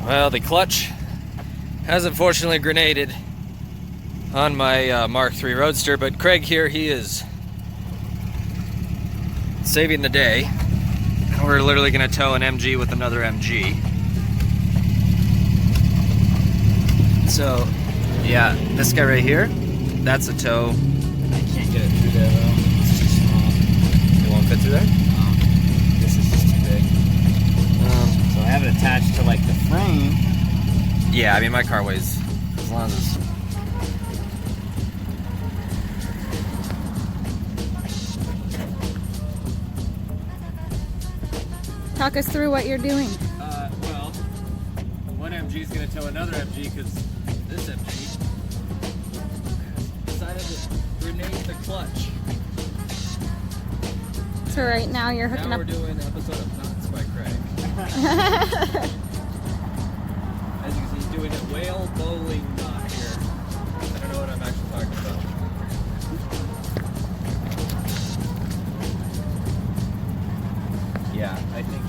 Well, the clutch has unfortunately grenaded on my Mark III Roadster, but Craig here, he is saving the day. We're literally going to tow an MG with another MG. So, yeah, this guy right here, that's a tow. I can't get it through there though. It's too small. It won't fit through there? No. This is just too big. So I have it attached to like the frame. Yeah, I mean my car weighs as long as Talk us through what you're doing. well, one MG is going to tow another MG because this MG decided to grenade the clutch. So right now you're hooking Now up. we're doing an episode of Knots by Craig. As you can see, he's doing a whale bowling knot here. I don't know what I'm actually talking about. Yeah, I think.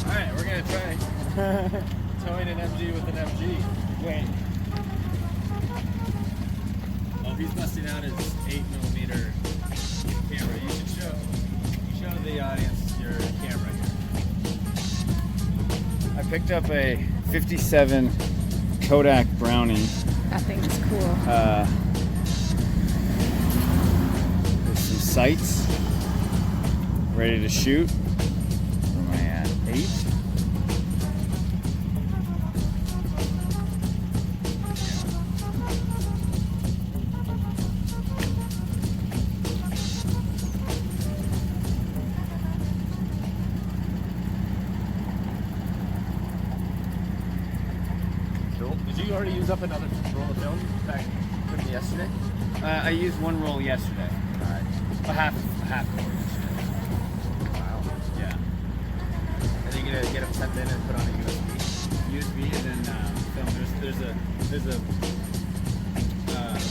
Alright, we're gonna try towing an MG with an MG. Wait. Oh, he's busting out his 8mm camera. You should show the audience your camera here. I picked up a 57 Kodak Brownie. That thing is cool. With some sights. Ready to shoot. Where am I at? 8? Cool. Did you already use up another roll of film back from yesterday? I used one roll yesterday. Alright. A half roll yesterday. Wow. Yeah. Are you gonna get them sent in and put on a USB? USB and then film. There's a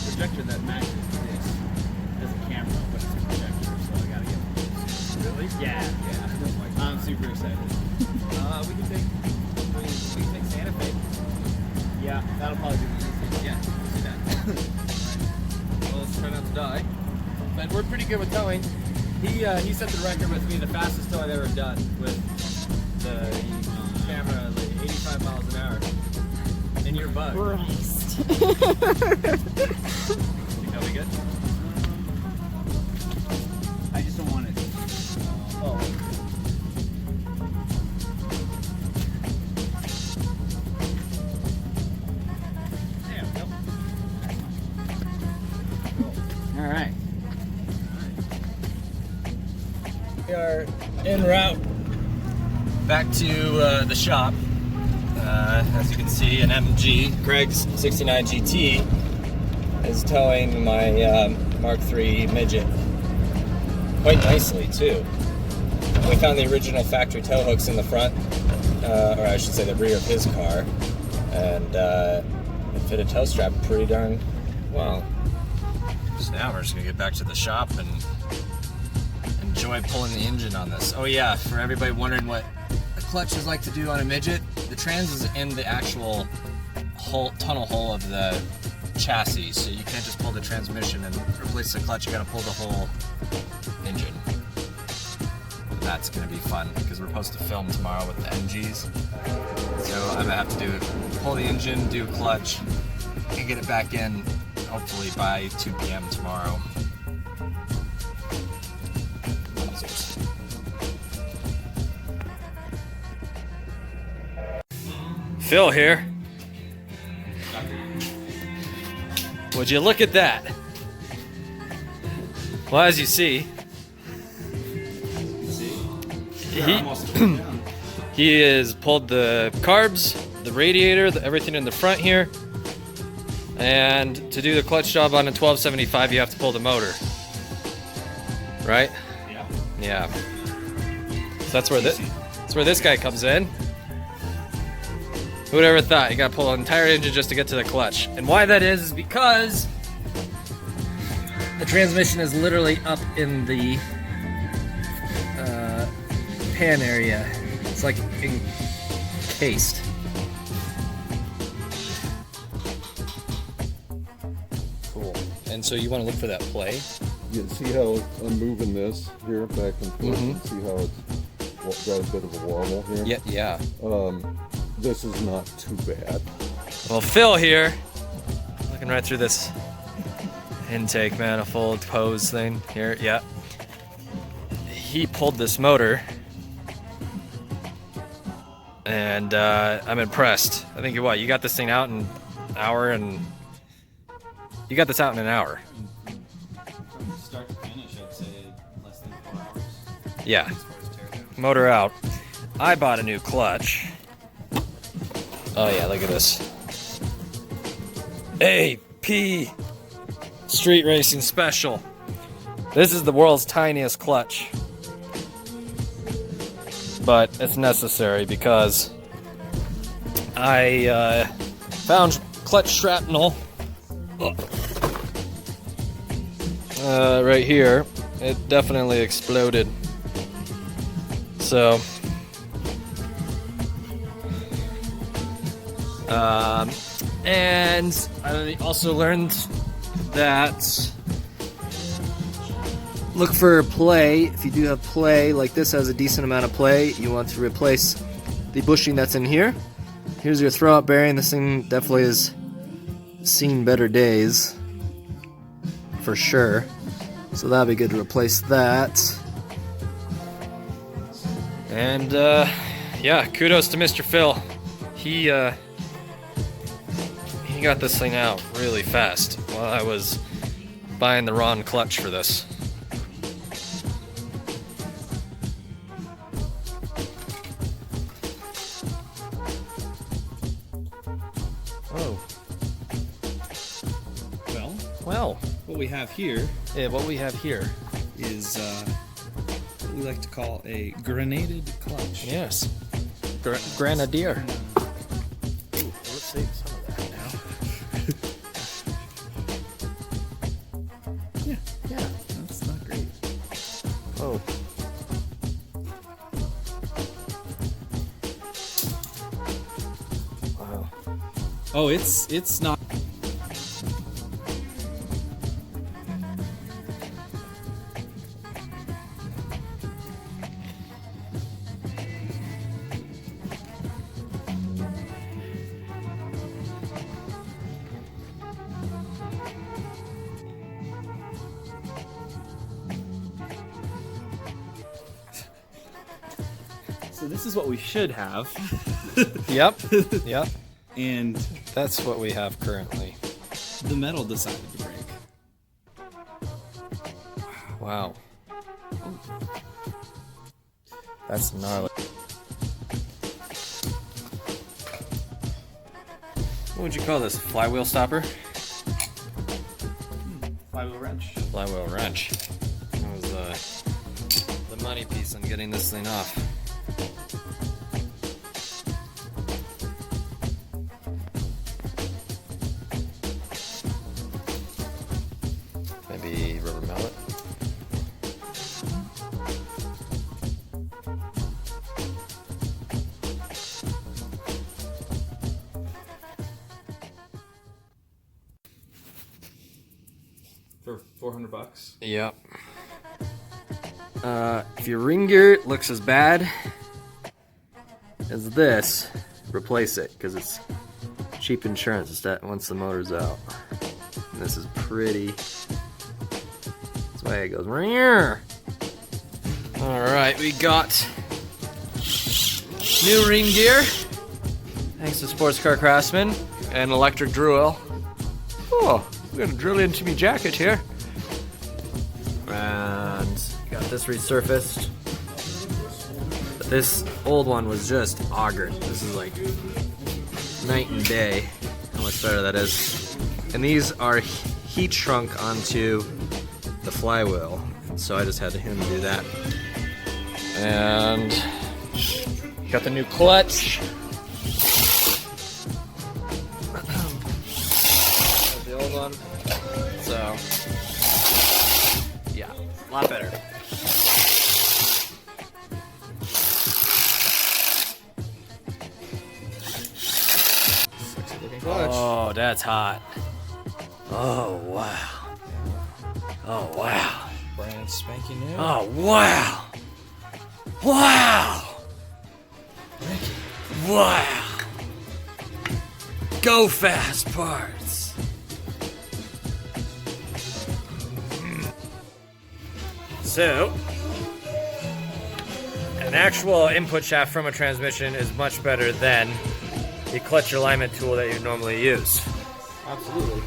projector that matches this. There's a camera, but it's a projector, so I gotta get one. Really? Yeah. I'm super excited. We can take Santa Fe. Yeah, that'll probably be the easiest. Yeah, we'll see that. Alright. Well, let's try not to die. But we're pretty good with towing. He set the record with me, the fastest tow I've ever done with the camera, like 85 miles an hour. In your bug. Christ. Think that'll be good? I just don't want it. Oh. There we go. All right. We are en route back to the shop. As you can see, an MG, Greg's 69 GT, is towing my Mark III Midget quite nicely too. We found the original factory tow hooks in the front, or I should say the rear of his car, and it fit a tow strap pretty darn well. So now we're just gonna get back to the shop and enjoy pulling the engine on this. Oh yeah, for everybody wondering what the clutch is like to do on a Midget, the trans is in the actual tunnel hole of the chassis, so you can't just pull the transmission and replace the clutch, you gotta pull the whole engine. That's gonna be fun, because we're supposed to film tomorrow with the MGs. So I'm gonna have to pull the engine, do clutch, and get it back in, hopefully by 2 p.m. tomorrow. Phil here. Would you look at that? Well, as you see, he has pulled the carbs, the radiator, everything in the front here. And to do the clutch job on a 1275, you have to pull the motor. Right? Yeah. Yeah. So that's where this guy comes in. Who'd ever thought you gotta pull an entire engine just to get to the clutch? And why that is because the transmission is literally up in the pan area. It's like encased. Cool. And so you want to look for that play? You see how I'm moving this here back and forth? Mhm. And see how it's got a bit of a wobble here? Yeah. This is not too bad. Well, Phil here, looking right through this intake manifold hose thing here. Yeah. He pulled this motor, and I'm impressed. I think you got this thing out in an hour, and you got this out in an hour. From start to finish, I'd say less than 4 hours. Yeah. As far as teardown. Motor out. I bought a new clutch. Oh yeah, look at this. AP Street Racing Special. This is the world's tiniest clutch. But it's necessary because I found clutch shrapnel right here. It definitely exploded. So and I also learned that look for play. If you do have play, like this has a decent amount of play, you want to replace the bushing that's in here. Here's your throwout bearing. This thing definitely has seen better days, for sure. So that'd be good to replace that. And yeah, kudos to Mr. Phil. He got this thing out really fast while I was buying the wrong clutch for this. Oh. Well. What we have here Yeah, what we have here. is what we like to call a grenaded clutch. Yes. Grenadier. Ooh, let's save some of that now. Yeah, that's not great. Oh. Wow. Oh, it's not. So this is what we should have, Yep. Yep. and That's what we have currently. the metal decided to break. Wow. That's gnarly. What would you call this? Flywheel stopper? Flywheel wrench. Flywheel wrench. That was the money piece on getting this thing off. Maybe rubber mallet. For $400. Yep. If your ring gear looks as bad as this, replace it because it's cheap insurance that once the motor's out. And this is pretty. That's why it goes. All right, we got new ring gear. Thanks to Sports Car Craftsman and electric drill. Oh, I'm gonna drill into me jacket here. And got this resurfaced. But this old one was just augered. This is like night and day how much better that is. And these are heat shrunk onto the flywheel. So I just had him do that. And got the new clutch. The old one. So, yeah, a lot better. Oh, that's hot. Oh, wow. Oh, wow. Brand spanking new. Oh, wow. Wow. Wow. Go fast parts. So, an actual input shaft from a transmission is much better than the clutch alignment tool that you normally use. Absolutely.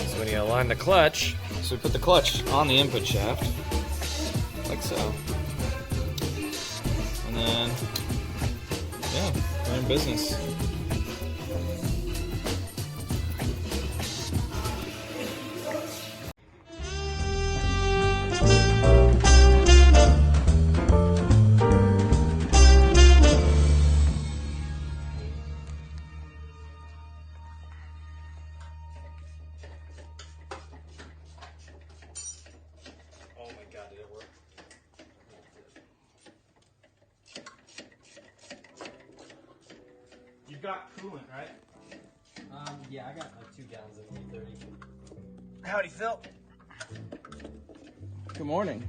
So when you align the clutch, So we put the clutch on the input shaft, like so. And then, yeah, we're in business. oh my god, did it work? You've got coolant, right? Yeah, I got like 2 gallons of E30. Howdy, Phil. Good morning.